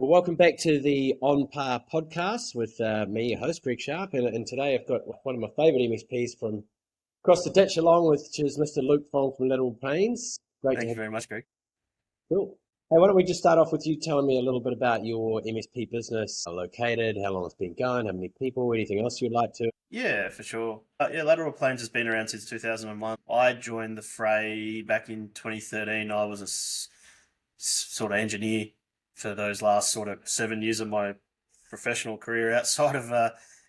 Well, welcome back to the On Par podcast with me, your host, Greg Sharp. And today I've got one of my favourite MSPs from across the ditch along with, which is Mr. Luke Fong from Lateral Plains. Great to Thank you have very much, Greg. you. Cool. Hey, why don't we just start off with you telling me a little bit about your MSP business, located, how long it's been going, how many people, anything else you'd like to? Yeah, for sure. Lateral Plains has been around since 2001. I joined the fray back in 2013. I was sort of engineer for those last sort of 7 years of my professional career outside of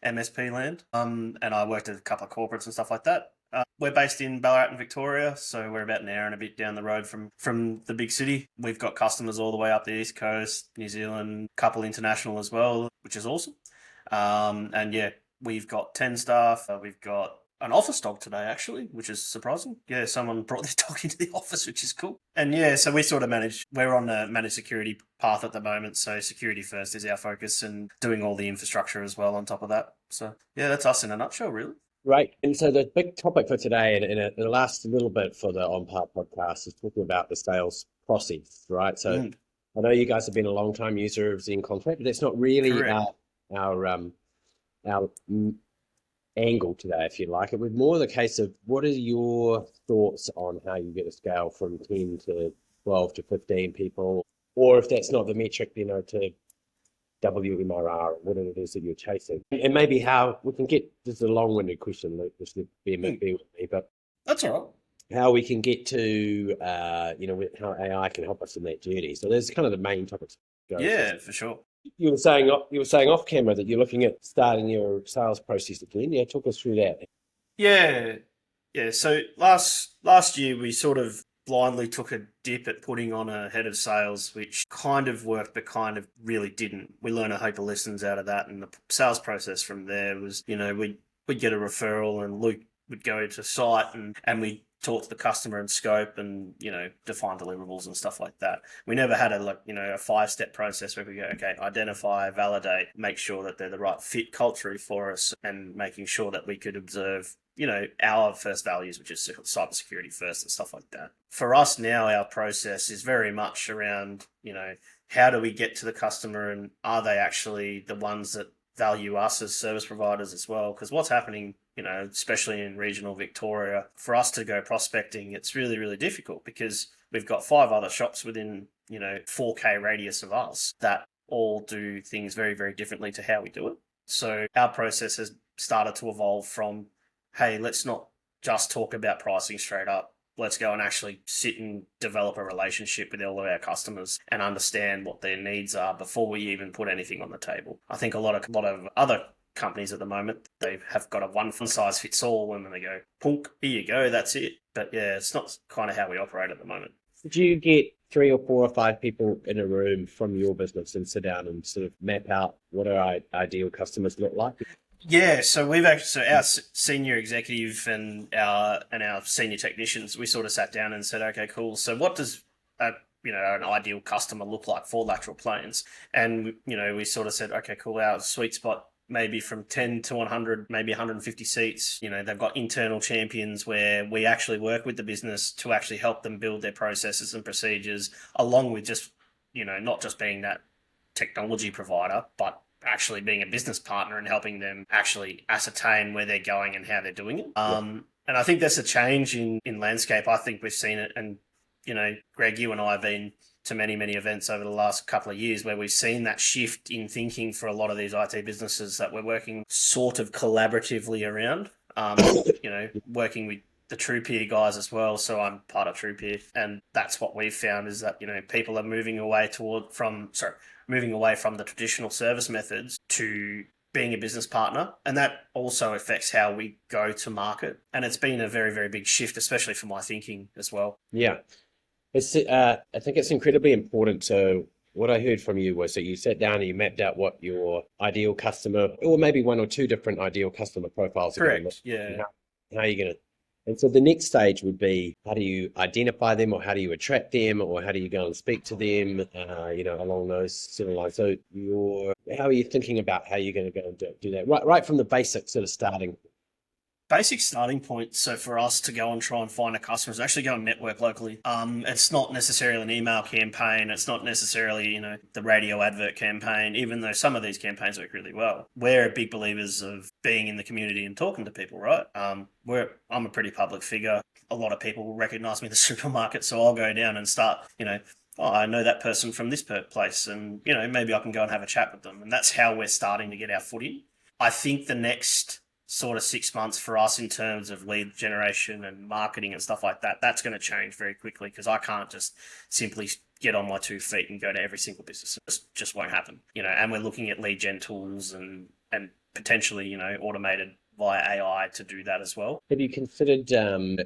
MSP land. And I worked at a couple of corporates and stuff like that. We're based in Ballarat in Victoria, so we're about an hour and a bit down the road from the big city. We've got customers all the way up the East Coast, New Zealand, couple international as well, which is awesome. And yeah, we've got 10 staff. We've got an office dog today, actually, which is surprising. Yeah, someone brought this dog into the office, which is cool. And yeah, so we sort of we're on a managed security path at the moment. So security first is our focus and doing all the infrastructure as well on top of that. So yeah, that's us in a nutshell, really. Right. And so the big topic for today, and it'll last a little bit for the On Par podcast, is talking about the sales process, right? So Mm, I know you guys have been a long time user of Zen Contract, but that's not really correct. our angle today, if you like. It was more the case of what are your thoughts on how you get a scale from 10 to 12 to 15 people, or if that's not the metric, to WMRR, or whatever it is that you're chasing. And maybe how we can get, this is a long-winded question, Luke, just to bear Mm, with me, but that's all right. how we can get to, how AI can help us in that journey. So there's kind of the main topics. Goes. Yeah, for sure. You were saying off camera that you're looking at starting your sales process again. Yeah, talk us through that. Yeah, yeah. So last year we sort of blindly took a dip at putting on a head of sales, which kind of worked, but kind of really didn't. We learned a heap of lessons out of that, and the sales process from there was, we'd get a referral, and Luke would go to site, and we talk to the customer and scope, and define deliverables and stuff like that. We never had a 5-step process where we go, okay, identify, validate, make sure that they're the right fit culturally for us, and making sure that we could observe our first values, which is cybersecurity first and stuff like that. For us now, our process is very much around, how do we get to the customer, and are they actually the ones that value us as service providers as well? Because what's happening, especially in regional Victoria, for us to go prospecting, it's really, really difficult because we've got 5 other shops within, 4K radius of us that all do things very, very differently to how we do it. So our process has started to evolve from, hey, let's not just talk about pricing straight up. Let's go and actually sit and develop a relationship with all of our customers and understand what their needs are before we even put anything on the table. I think a lot of other companies at the moment, they have got a one size fits all, and then they go, punk, here you go, that's it. But yeah, it's not kind of how we operate at the moment. Did you get 3 or 4 or 5 people in a room from your business and sit down and sort of map out what our ideal customers look like? Yeah, so our senior executive and our senior technicians, we sort of sat down and said, okay, cool. So what does an ideal customer look like for Lateral Plains? And we sort of said, okay, cool. Our sweet spot maybe from 10 to 100, maybe 150 seats. They've got internal champions where we actually work with the business to actually help them build their processes and procedures, along with just not just being that technology provider, but actually being a business partner and helping them actually ascertain where they're going and how they're doing it. Yeah. And I think there's a change in landscape. I think we've seen it. And, Greg, you and I have been to many, many events over the last couple of years where we've seen that shift in thinking for a lot of these IT businesses that we're working sort of collaboratively around, working with the TruePeer guys as well. So I'm part of TruePeer. And that's what we've found is that, people are moving away moving away from the traditional service methods to being a business partner. And that also affects how we go to market. And it's been a very, very big shift, especially for my thinking as well. Yeah. I think it's incredibly important. So what I heard from you was that you sat down and you mapped out what your ideal customer, or maybe 1 or 2 different ideal customer profiles are going to look Correct. like, and Yeah. how you're going to. And so the next stage would be, how do you identify them, or how do you attract them, or how do you go and speak to them, along those sort of lines. So how are you thinking about how you're going to go and do that? Right from the basic sort of starting. Basic starting point. So for us to go and try and find a customer is actually go and network locally. It's not necessarily an email campaign. It's not necessarily, the radio advert campaign, even though some of these campaigns work really well. We're big believers of being in the community and talking to people, right? I'm a pretty public figure. A lot of people will recognize me in the supermarket, so I'll go down and start, oh, I know that person from this place, and, maybe I can go and have a chat with them. And that's how we're starting to get our foot in. I think the next sort of 6 months for us in terms of lead generation and marketing and stuff like that, that's going to change very quickly, because I can't just simply get on my 2 feet and go to every single business. It just won't happen, and we're looking at lead gen tools and potentially, automated via AI to do that as well. Have you considered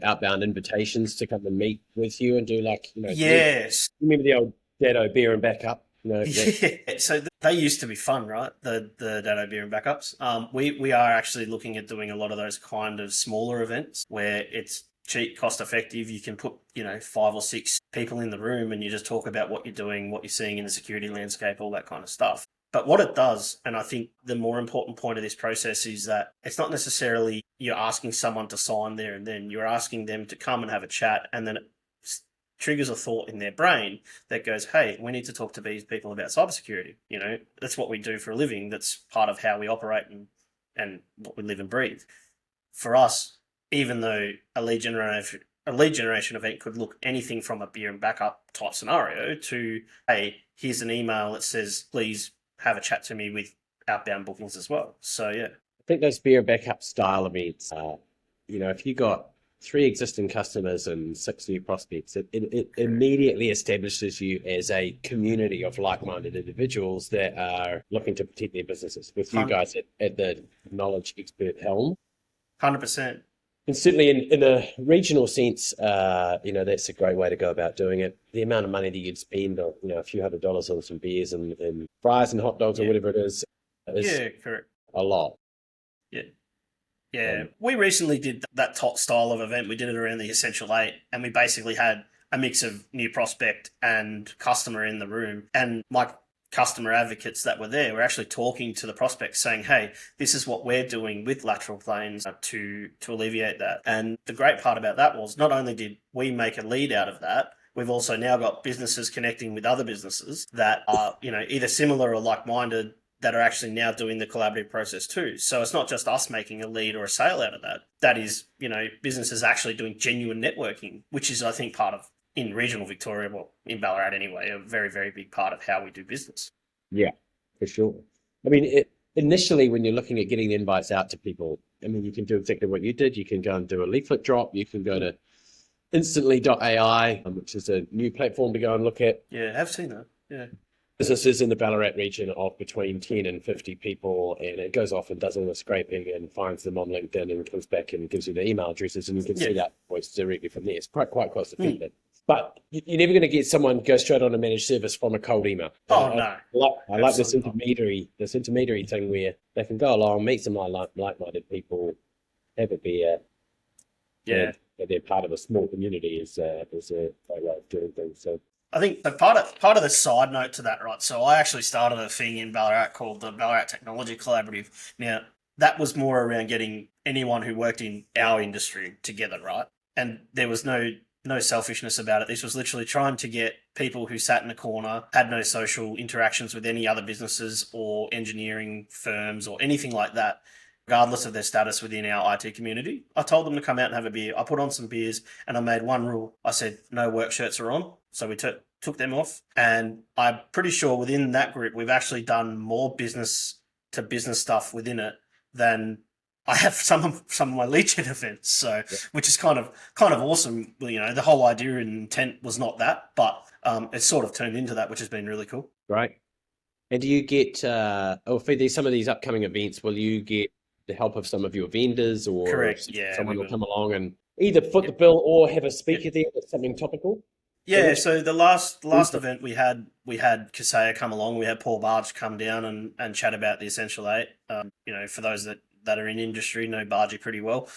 outbound invitations to come and meet with you and do Yes. Remember the old Datto beer and backup? Yeah, so they used to be fun, right? The Datto beer and backups. We are actually looking at doing a lot of those kind of smaller events where it's cheap, cost effective. You can put 5 or 6 people in the room and you just talk about what you're doing, what you're seeing in the security landscape, all that kind of stuff. But what it does, and I think the more important point of this process, is that it's not necessarily you're asking someone to sign there and then. You're asking them to come and have a chat, and then it triggers a thought in their brain that goes, hey, we need to talk to these people about cybersecurity. That's what we do for a living. That's part of how we operate and what we live and breathe. For us, even though a lead generation event could look anything from a beer and backup type scenario to, hey, here's an email that says, please have a chat to me with outbound bookings as well. So, yeah. I think those beer backup style events, if you got 3 existing customers and 6 new prospects, it immediately establishes you as a community of like-minded individuals that are looking to protect their businesses, with you guys at the knowledge expert helm. 100%. And certainly in a regional sense, that's a great way to go about doing it. The amount of money that you'd spend on, a few $100s on some beers and fries and hot dogs or whatever it is correct. A lot. Yeah. Yeah, we recently did that top style of event. We did it around the Essential 8, and we basically had a mix of new prospect and customer in the room. And my customer advocates that were there were actually talking to the prospects saying, hey, this is what we're doing with Lateral Plains to alleviate that. And the great part about that was not only did we make a lead out of that, we've also now got businesses connecting with other businesses that are, either similar or like-minded, that are actually now doing the collaborative process too. So it's not just us making a lead or a sale out of that. That is, businesses actually doing genuine networking, which is, I think, part of, in regional Victoria, well, in Ballarat anyway, a very, very big part of how we do business. Yeah, for sure. I mean, initially, when you're looking at getting invites out to people, you can do exactly what you did. You can go and do a leaflet drop. You can go to instantly.ai, which is a new platform to go and look at. Yeah, I've seen that. Yeah. Businesses in the Ballarat region of between 10 and 50 people, and it goes off and does all the scraping and finds them on LinkedIn and comes back and gives you the email addresses, and you can see that voice directly from there. It's quite cost effective. But you're never going to get someone to go straight on a managed service from a cold email. Oh, no. I like this intermediary thing where they can go along, meet some like-minded people, have a beer. Yeah. And they're part of a small community is a great way of doing things. So I think part of the side note to that, right? So I actually started a thing in Ballarat called the Ballarat Technology Collaborative. Now, that was more around getting anyone who worked in our industry together, right? And there was no selfishness about it. This was literally trying to get people who sat in a corner, had no social interactions with any other businesses or engineering firms or anything like that, regardless of their status within our IT community. I told them to come out and have a beer. I put on some beers and I made one rule. I said, no work shirts are on. So we took them off. And I'm pretty sure within that group, we've actually done more business to business stuff within it than I have some of my lead gen events. So, which is kind of awesome. The whole idea and intent was not that, but it's sort of turned into that, which has been really cool. Right. And do you get, for some of these upcoming events, will you get the help of some of your vendors, or correct? Yeah, someone will come along and either foot the bill or have a speaker there that's something topical? Yeah, so the last event we had Kaseya come along. We had Paul Barge come down and chat about the Essential 8. For those that are in industry, know Bargy pretty well.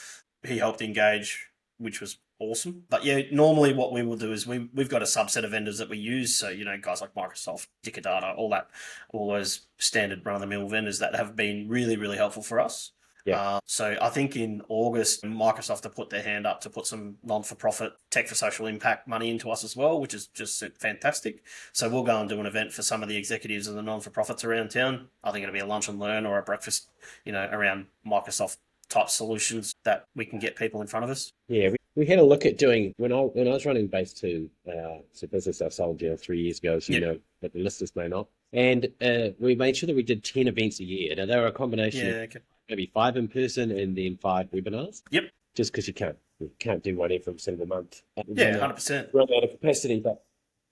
He helped engage, which was awesome. But yeah, normally what we will do is we've got a subset of vendors that we use. So, guys like Microsoft, Dicadata, all those standard run-of-the-mill vendors that have been really, really helpful for us. Yeah. So I think in August, Microsoft have put their hand up to put some non-for-profit tech for social impact money into us as well, which is just fantastic. So we'll go and do an event for some of the executives of the non-for-profits around town. I think it'll be a lunch and learn or a breakfast, around Microsoft type solutions that we can get people in front of us. Yeah, we had a look at doing when I was running Base 2, it's a business I sold 3 years ago, so Yep. but the listeners may not. And we made sure that we did 10 events a year. Now they were a combination of Yeah. Okay. maybe 5 in person and then 5 webinars, Yep. just because you can't do one every single month. We Yeah. run out, 100%. run out of capacity, but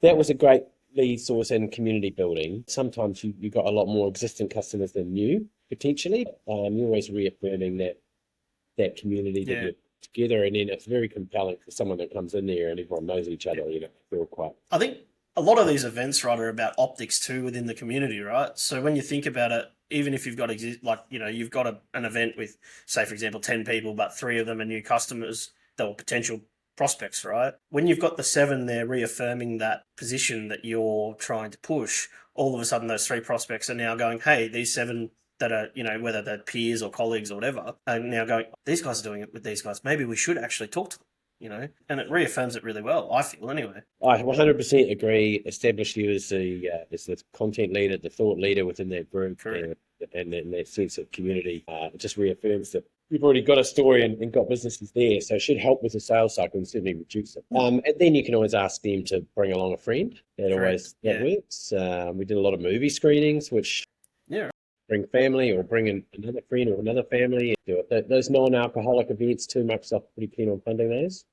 that was a great lead source and community building. Sometimes you got a lot more existing customers than new, potentially. You're always reaffirming that community that Yeah. you're together, and then it's very compelling for someone that comes in there and everyone knows each other. Feel quite. I think a lot of these events, right, are about optics too within the community, right? So when you think about it, even if you've got you've got an event with, say, for example, 10 people, but 3 of them are new customers that were potential prospects, right? When you've got the 7 there reaffirming that position that you're trying to push, all of a sudden those 3 prospects are now going, hey, these 7 that are, whether they're peers or colleagues or whatever, are now going, these guys are doing it with these guys. Maybe we should actually talk to them. And it reaffirms it really well, I feel, anyway. I 100% agree. Establish you as the content leader, the thought leader within that group, Correct. and that sense of community. It just reaffirms that you've already got a story and got businesses there, so it should help with the sales cycle and certainly reduce it. And then you can always ask them to bring along a friend. Correct. That Yeah. works. We did a lot of movie screenings, which Yeah. bring family or bring in another friend or another family. Do it. Those non-alcoholic events too, Microsoft pretty keen on funding those.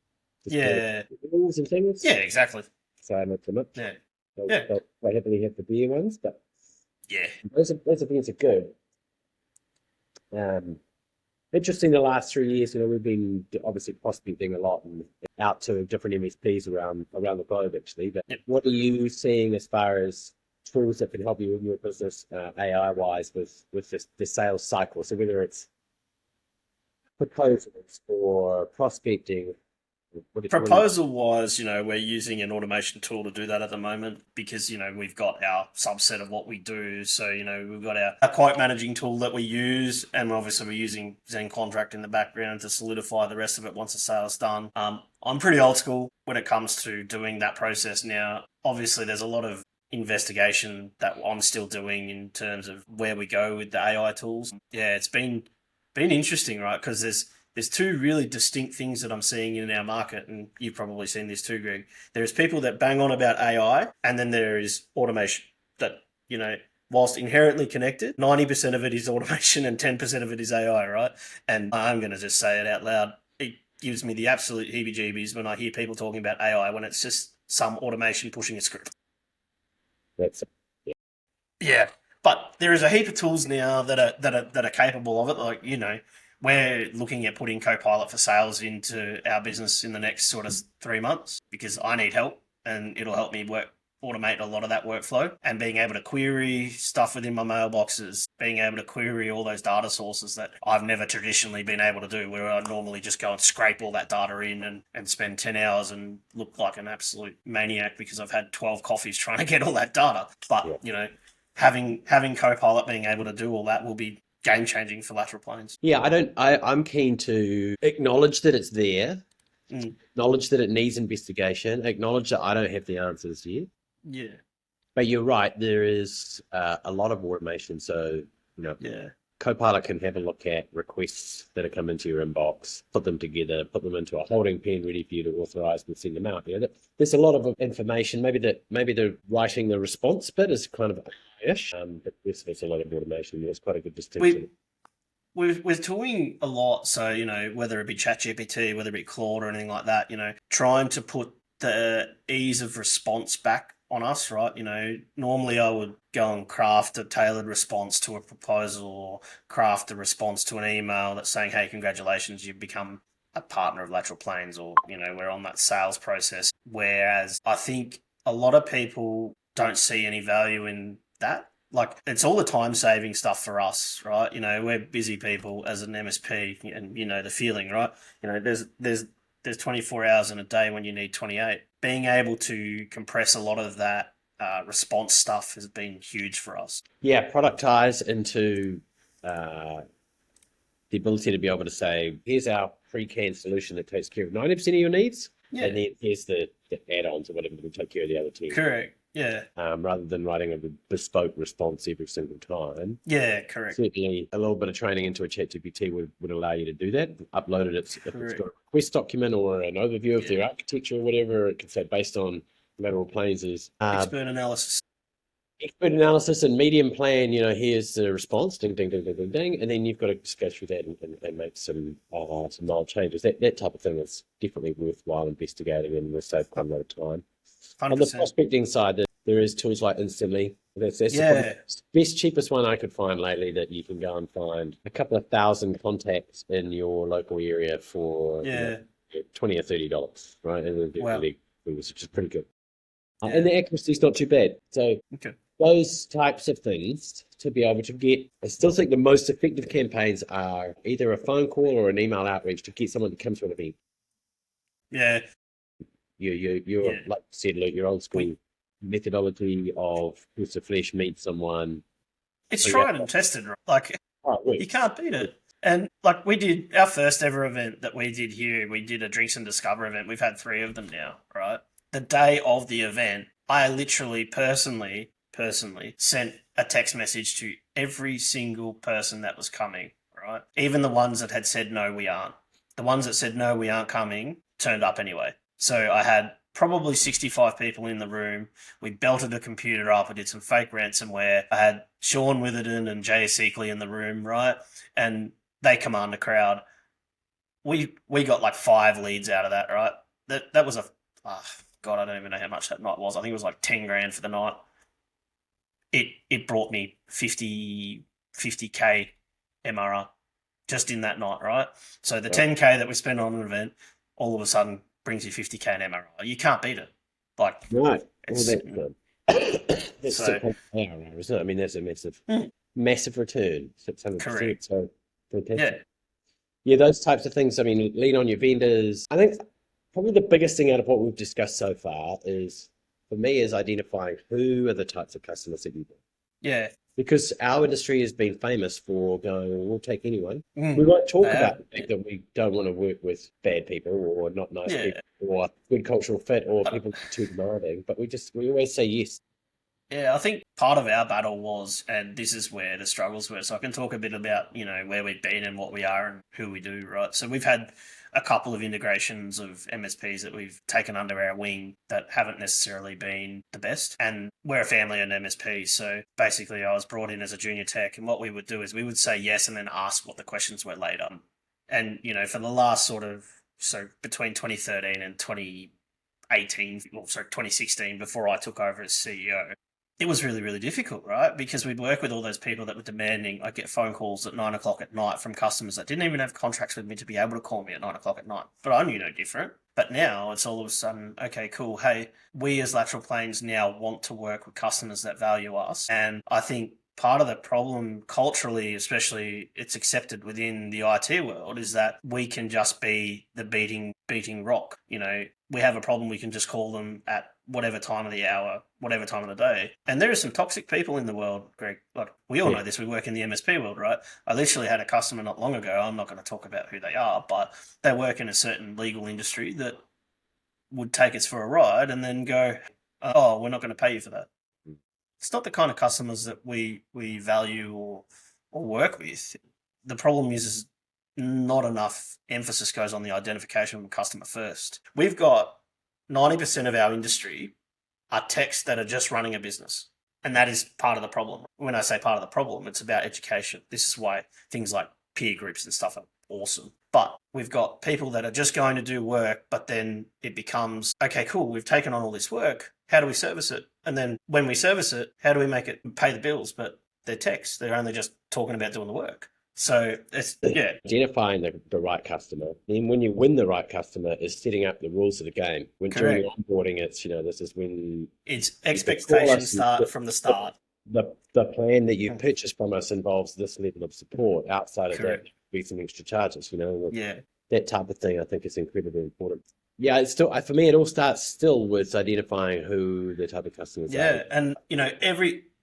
Just Yeah. rules and things. Yeah, exactly. So not too much. Yeah. They'll, Yeah. they'll quite happily have the beer ones, but Yeah. those events are good. Um, Interesting. The last 3 years, we've been obviously prospecting a lot and out to different MSPs around the globe, actually. But Yep. what are you seeing as far as tools that can help you in your business, AI wise, with the sales cycle? So whether it's proposals or prospecting, Proposal wise, we're using an automation tool to do that at the moment because, we've got our subset of what we do. So, we've got our quote managing tool that we use, and obviously we're using Zen Contract in the background to solidify the rest of it once the sale's done. I'm pretty old school when it comes to doing that process now. Obviously, there's a lot of investigation that I'm still doing in terms of where we go with the AI tools. Yeah, it's been interesting, right? Because there's 2 really distinct things that I'm seeing in our market, and you've probably seen this too, Greg. There's people that bang on about AI, and then there is automation that, whilst inherently connected, 90% of it is automation and 10% of it is AI, right? And I'm going to just say it out loud. It gives me the absolute heebie-jeebies when I hear people talking about AI when it's just some automation pushing a script. that's Yeah, but there is a heap of tools now that are capable of it. Like, we're looking at putting Copilot for Sales into our business in the next sort of 3 months because I need help, and it'll help me automate a lot of that workflow, and being able to query stuff within my mailboxes, being able to query all those data sources that I've never traditionally been able to do, where I normally just go and scrape all that data in and spend 10 hours and look like an absolute maniac because I've had 12 coffees trying to get all that data. But, having Copilot being able to do all that will be game changing for Lateral Plains. Yeah, I'm keen to acknowledge that it's there, acknowledge that it needs investigation, acknowledge that I don't have the answers yet. Yeah. But you're right, there is a lot of automation. So, Yeah. Copilot can have a look at requests that have come into your inbox, put them together, put them into a holding pen ready for you to authorize and send them out. There's a lot of information. Maybe the writing the response bit is kind of ish, but there's a lot of automation. There's quite a good distinction. We're doing a lot, so, whether it be ChatGPT, whether it be Claude or anything like that, trying to put the ease of response back on us, right? Normally I would go and craft a tailored response to a proposal or craft a response to an email that's saying, hey, congratulations, you've become a partner of Lateral Plains, or, we're on that sales process. Whereas I think a lot of people don't see any value in that. Like, it's all the time-saving stuff for us, right? We're busy people as an MSP, and the feeling, right? There's 24 hours in a day when you need 28. Being able to compress a lot of that response stuff has been huge for us. Yeah, productize into the ability to be able to say, here's our pre-canned solution that takes care of 90% of your needs, and then here's the add-ons or whatever to take care of the other 10. Correct. Yeah. Rather than writing a bespoke response every single time. Yeah, correct. Certainly a little bit of training into a ChatGPT would allow you to do that. Upload it if it's got a request document or an overview of their architecture or whatever. It can say based on Lateral Plains is expert analysis. Expert analysis and medium plan, here's the response, ding, ding, ding, ding, ding, ding, and then you've got to just go through that and make some mild changes. That type of thing is definitely worthwhile investigating and will save quite a lot of time. 100%. On the prospecting side, there is tools like Instantly. That's the best, cheapest one I could find lately, that you can go and find a couple of thousand contacts in your local area for $20 or $30, right? And which is pretty good. And the accuracy is not too bad. So those types of things to be able to get, I still think the most effective campaigns are either a phone call or an email outreach to get someone to come to an event. Yeah. You're like you said, Luke, your old school methodology of piece of flesh meet someone. It's tried and tested, right? Like, you can't beat it. And like we did our first ever event that we did here, we did a Drinks and Discover event. We've had 3 of them now, right? The day of the event, I literally personally sent a text message to every single person that was coming, right? Even the ones that had said, no, we aren't. The ones that said, no, we aren't coming, turned up anyway. So I had probably 65 people in the room. We belted a computer up. I did some fake ransomware. I had Sean Witherden and Jay Seekley in the room, right? And they command the crowd. We got like 5 leads out of that, right? That was God, I don't even know how much that night was. I think it was like 10 grand for the night. It brought me 50K MRR just in that night, right? So the 10K that we spent on an event, all of a sudden brings you 50K in MRR. You can't beat it. Like, right. Well, that's good. That's so, MRR, isn't it? I mean, that's a massive return. 600%. Correct. So fantastic. Yeah, those types of things. I mean, lean on your vendors. I think probably the biggest thing out of what we've discussed so far is, for me, is identifying who are the types of customers that you want. Yeah. Because our industry has been famous for going, we'll take anyone. We won't talk about the fact that we don't want to work with bad people or not nice people or good cultural fit or people too demanding, but we always say yes. Yeah, I think part of our battle was, and this is where the struggles were, so I can talk a bit about, where we've been and what we are and who we do, right? So we've had a couple of integrations of MSPs that we've taken under our wing that haven't necessarily been the best. And we're a family-owned MSP, so basically I was brought in as a junior tech, and what we would do is we would say yes and then ask what the questions were later. And, for the last between 2013 and 2016, before I took over as CEO, it was really, really difficult, right? Because we'd work with all those people that were demanding. I'd get phone calls at 9 o'clock at night from customers that didn't even have contracts with me to be able to call me at 9 o'clock at night. But I knew no different. But now it's all of a sudden, okay, cool. Hey, we as Lateral Plains now want to work with customers that value us. And I think part of the problem culturally, especially it's accepted within the IT world, is that we can just be the beating rock. We have a problem, we can just call them at whatever time of the hour, whatever time of the day. And there are some toxic people in the world, Greg. Like, we all know this. We work in the MSP world, right? I literally had a customer not long ago. I'm not going to talk about who they are, but they work in a certain legal industry that would take us for a ride and then go, oh, we're not going to pay you for that. It's not the kind of customers that we value or work with. The problem is not enough emphasis goes on the identification of the customer first. We've got 90% of our industry are techs that are just running a business. And that is part of the problem. When I say part of the problem, it's about education. This is why things like peer groups and stuff are awesome. But we've got people that are just going to do work, but then it becomes, okay, cool, we've taken on all this work. How do we service it? And then when we service it, how do we make it pay the bills? But they're techs. They're only just talking about doing the work. So it's, identifying the right customer. Then when you win the right customer is setting up the rules of the game. When during onboarding, it's, this is when it's expectations start from the start. The plan that you purchase from us involves this level of support. Outside of that, be some extra charges, that type of thing I think is incredibly important. Yeah, it's still, for me, it all starts still with identifying who the type of customers are. Yeah, and,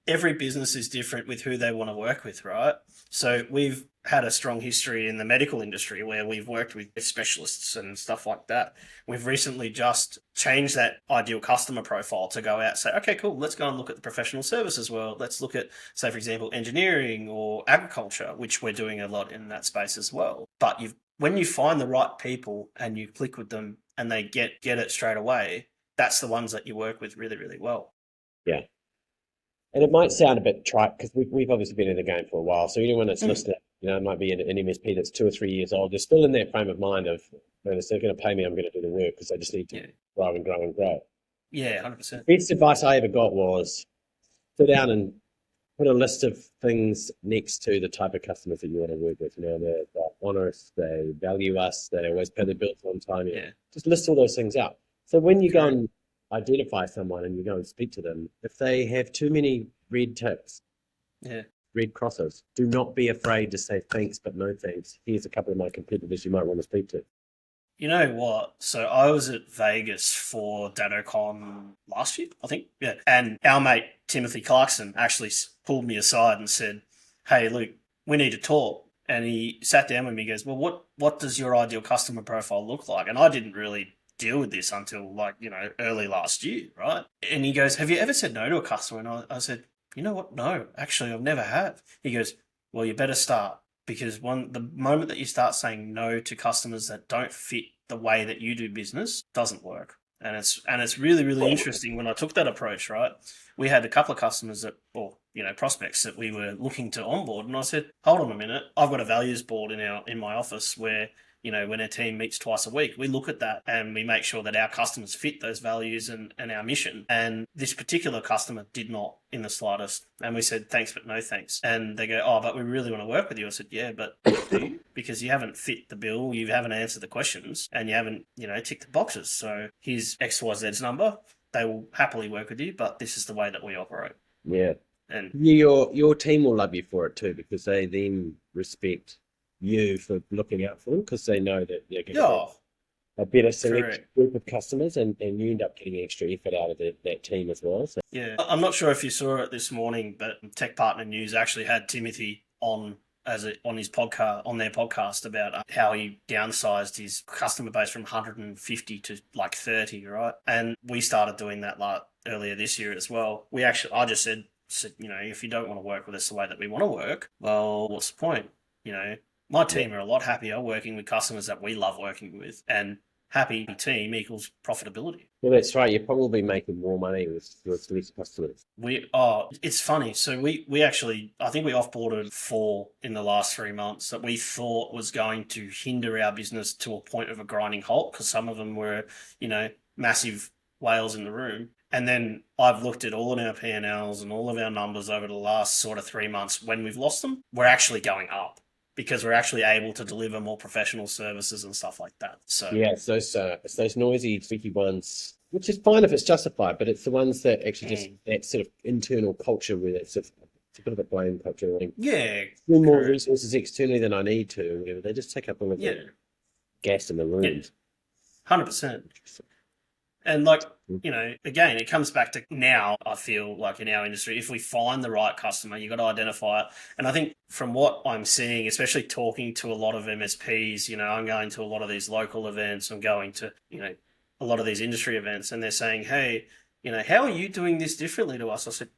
every business is different with who they want to work with, right? So we've had a strong history in the medical industry where we've worked with specialists and stuff like that. We've recently just changed that ideal customer profile to go out and say, okay, cool, let's go and look at the professional services world. Let's look at, say, for example, engineering or agriculture, which we're doing a lot in that space as well. But when you find the right people and you click with them and they get it straight away, that's the ones that you work with really, really well. Yeah. And it might sound a bit trite because we've obviously been in the game for a while. So anyone that's listening, it might be an MSP that's 2 or 3 years old. They're still in that frame of mind of, man, if they're going to pay me, I'm going to do the work because I just need to grow and grow and grow. Yeah, 100%. The best advice I ever got was sit down and put a list of things next to the type of customers that you want to work with. They're honest, they value us, they always pay their bills on time. Yeah. Just list all those things out. So when you go and identify someone and you go and speak to them, if they have too many red ticks, red crosses, do not be afraid to say thanks, but no thanks. Here's a couple of my competitors you might want to speak to. You know what? So I was at Vegas for DattoCon last year, I think. Yeah. And our mate, Timothy Clarkson, actually pulled me aside and said, hey, Luke, we need to talk. And he sat down with me and goes, well, what does your ideal customer profile look like? And I didn't really deal with this until early last year, right? And he goes, have you ever said no to a customer? And I said, you know what? No, actually, I've never have. He goes, well, you better start. Because the moment that you start saying no to customers that don't fit the way that you do business doesn't work. And it's really, really interesting when I took that approach, right? We had a couple of customers prospects that we were looking to onboard. And I said, hold on a minute. I've got a values board in my office where, when our team meets twice a week, we look at that and we make sure that our customers fit those values and our mission. And this particular customer did not in the slightest. And we said, thanks, but no thanks. And they go, oh, but we really want to work with you. I said, yeah, but do you? Because you haven't fit the bill, you haven't answered the questions, and you haven't, ticked the boxes. So here's XYZ's number. They will happily work with you, but this is the way that we operate. Yeah. And your team will love you for it too, because they then respect you for looking out for them, because they know that they're going to have a better select group of customers, and you end up getting extra effort out of that team as well. So. Yeah, I'm not sure if you saw it this morning, but Tech Partner News actually had Timothy on their podcast about how he downsized his customer base from 150 to 30, right? And we started doing that earlier this year as well. I just said, if you don't want to work with us the way that we want to work, well, what's the point? My team are a lot happier working with customers that we love working with, and happy team equals profitability. Well, that's right. You're probably making more money with less customers. It's funny. So we actually, I think we offboarded 4 in the last 3 months that we thought was going to hinder our business to a point of a grinding halt, because some of them were, massive whales in the room. And then I've looked at all of our P&Ls and all of our numbers over the last sort of 3 months when we've lost them. We're actually going up, because we're actually able to deliver more professional services and stuff like that. So yeah, it's those noisy, tricky ones, which is fine if it's justified, but it's the ones that actually just that sort of internal culture where it's a bit of a blame culture. Yeah, more resources externally than I need to. Whatever. They just take up all of the gas in the rooms. 100%. And again, it comes back to now, I feel like in our industry, if we find the right customer, you've got to identify it. And I think from what I'm seeing, especially talking to a lot of MSPs, I'm going to a lot of these local events, I'm going to, a lot of these industry events, and they're saying, hey, how are you doing this differently to us? I said,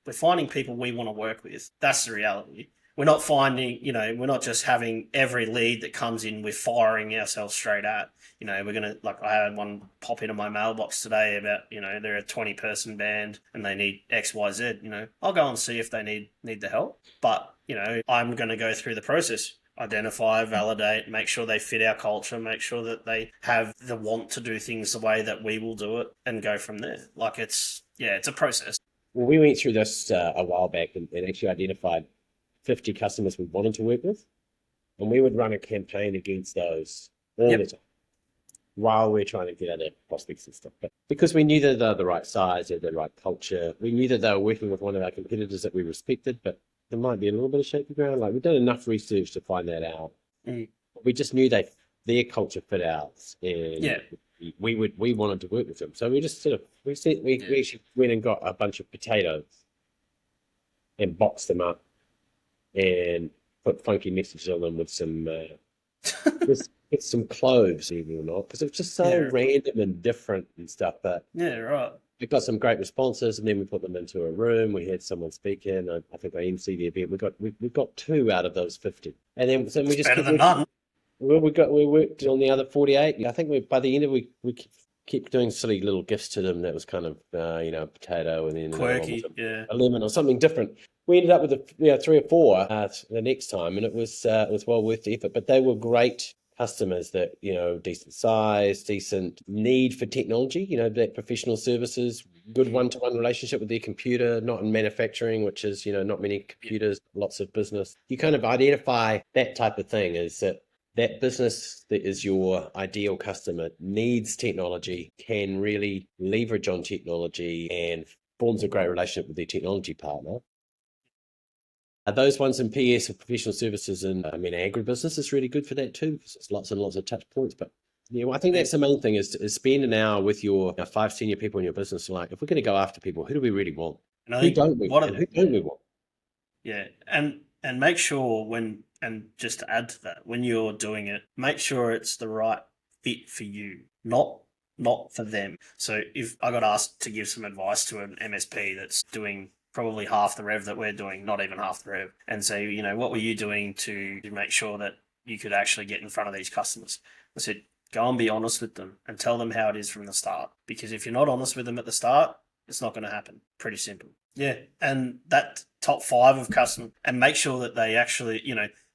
we're finding people we want to work with. That's the reality. We're not finding, we're not just having every lead that comes in, we're firing ourselves straight at. We're going to, I had one pop into my mailbox today about, they're a 20-person band and they need X, Y, Z. I'll go and see if they need the help. But, I'm going to go through the process, identify, validate, make sure they fit our culture, make sure that they have the want to do things the way that we will do it, and go from there. It's a process. Well, we went through this a while back and actually identified 50 customers we wanted to work with, and we would run a campaign against those all the time while we're trying to get other prospects and stuff. But because we knew that they're the right size, they're the right culture, we knew that they were working with one of our competitors that we respected, but there might be a little bit of shaky ground. We've done enough research to find that out. We just knew their culture fit ours, and we wanted to work with them. So we just we actually went and got a bunch of potatoes and box them up and put funky messages on them with some just get some cloves, even or not, because it was just so Yeah. random and different and stuff. But Yeah, right. we got some great responses, and then we put them into a room. We had someone speak in. I think I emceed the event. We got two out of those 50, and then so we just Better kept than working. none. Well, we worked on the other 48. I think by the end of we kept doing silly little gifts to them. That was kind of a potato, and then another one was Quirky, yeah. a lemon or something different. We ended up with three or four the next time, and it was well worth the effort. But they were great customers that decent size, decent need for technology. That professional services, good one-to-one relationship with their computer, not in manufacturing, which is not many computers, lots of business. You kind of identify that type of thing is that business that is your ideal customer needs technology, can really leverage on technology, and forms a great relationship with their technology partner. Those ones in PS or professional services and agribusiness is really good for that too, because it's lots and lots of touch points. But I think that's the main thing is spend an hour with your 5 senior people in your business. Like, if we're going to go after people, who do we really want? And I Who think don't we want? Yeah, and make sure and just to add to that, when you're doing it, make sure it's the right fit for you, not for them. So if I got asked to give some advice to an MSP that's doing probably half the rev that we're doing, not even half the rev, and say, what were you doing to make sure that you could actually get in front of these customers? I said, go and be honest with them and tell them how it is from the start. Because if you're not honest with them at the start, it's not going to happen. Pretty simple. Yeah, and that top 5 of customers, and make sure that they actually,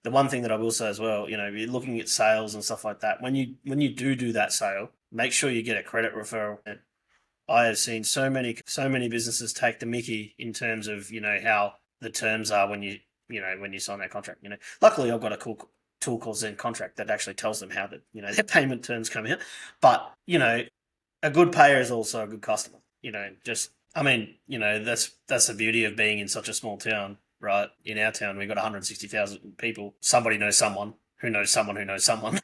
the one thing that I will say as well, you're looking at sales and stuff like that. When you do that sale, make sure you get a credit referral. I have seen so many businesses take the mickey in terms of how the terms are when you sign that contract. Luckily I've got a cool tool called Zen Contract that actually tells them how their payment terms come out. But a good payer is also a good customer. That's the beauty of being in such a small town, right? In our town, we've got 160,000 people. Somebody knows someone who knows someone who knows someone.